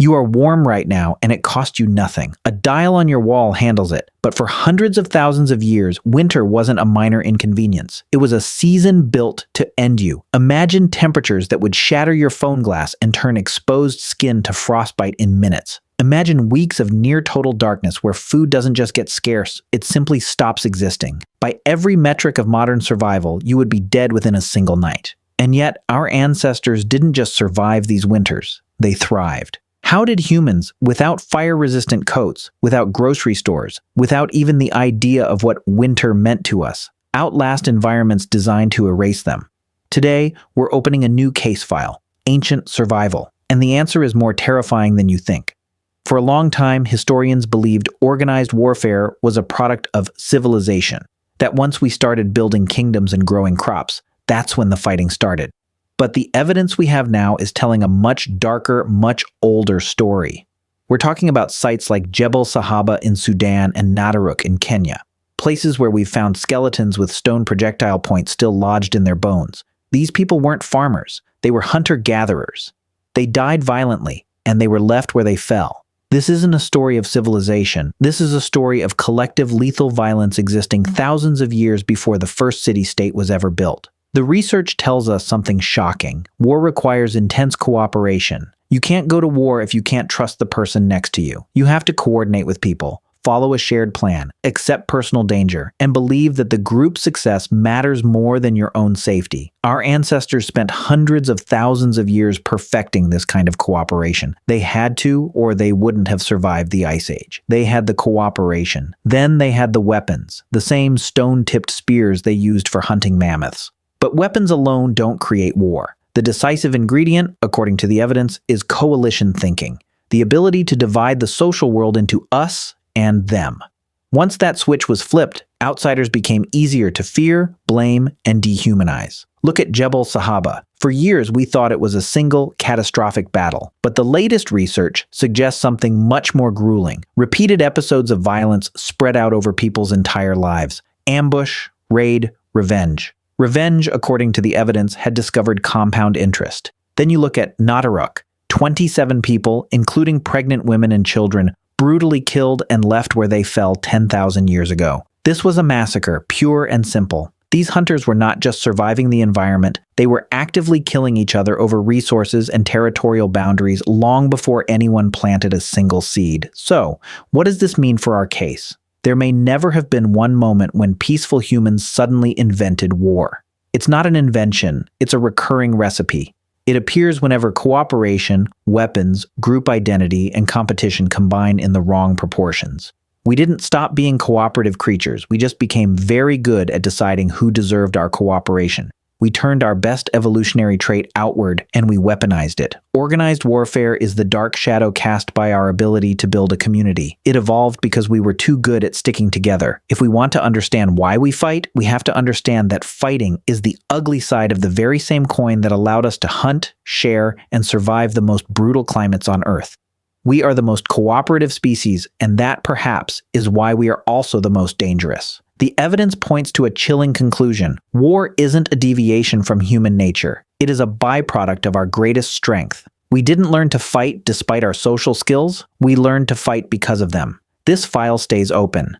You are warm right now, and it cost you nothing. A dial on your wall handles it. But for hundreds of thousands of years, winter wasn't a minor inconvenience. It was a season built to end you. Imagine temperatures that would shatter your phone glass and turn exposed skin to frostbite in minutes. Imagine weeks of near-total darkness where food doesn't just get scarce, it simply stops existing. By every metric of modern survival, you would be dead within a single night. And yet, our ancestors didn't just survive these winters, they thrived. How did humans, without fire-resistant coats, without grocery stores, without even the idea of what winter meant to us, outlast environments designed to erase them? Today, we're opening a new case file, ancient survival, and the answer is more terrifying than you think. For a long time, historians believed organized warfare was a product of civilization, that once we started building kingdoms and growing crops, that's when the fighting started. But the evidence we have now is telling a much darker, much older story. We're talking about sites like Jebel Sahaba in Sudan and Nadaruk in Kenya, places where we've found skeletons with stone projectile points still lodged in their bones. These people weren't farmers, they were hunter-gatherers. They died violently, and they were left where they fell. This isn't a story of civilization. This is a story of collective lethal violence existing thousands of years before the first city-state was ever built. The research tells us something shocking. War requires intense cooperation. You can't go to war if you can't trust the person next to you. You have to coordinate with people, follow a shared plan, accept personal danger, and believe that the group's success matters more than your own safety. Our ancestors spent hundreds of thousands of years perfecting this kind of cooperation. They had to, or they wouldn't have survived the Ice Age. They had the cooperation. Then they had the weapons, the same stone-tipped spears they used for hunting mammoths. But weapons alone don't create war. The decisive ingredient, according to the evidence, is coalition thinking, the ability to divide the social world into us and them. Once that switch was flipped, outsiders became easier to fear, blame, and dehumanize. Look at Jebel Sahaba. For years, we thought it was a single, catastrophic battle. But the latest research suggests something much more grueling. Repeated episodes of violence spread out over people's entire lives. Ambush, raid, revenge. Revenge, according to the evidence, had discovered compound interest. Then you look at Nadaruk. 27 people, including pregnant women and children, brutally killed and left where they fell 10,000 years ago. This was a massacre, pure and simple. These hunters were not just surviving the environment, they were actively killing each other over resources and territorial boundaries long before anyone planted a single seed. So, what does this mean for our case? There may never have been one moment when peaceful humans suddenly invented war. It's not an invention, it's a recurring recipe. It appears whenever cooperation, weapons, group identity, and competition combine in the wrong proportions. We didn't stop being cooperative creatures, we just became very good at deciding who deserved our cooperation. We turned our best evolutionary trait outward and we weaponized it. Organized warfare is the dark shadow cast by our ability to build a community. It evolved because we were too good at sticking together. If we want to understand why we fight, we have to understand that fighting is the ugly side of the very same coin that allowed us to hunt, share, and survive the most brutal climates on Earth. We are the most cooperative species, and that perhaps is why we are also the most dangerous. The evidence points to a chilling conclusion. War isn't a deviation from human nature. It is a byproduct of our greatest strength. We didn't learn to fight despite our social skills. We learned to fight because of them. This file stays open.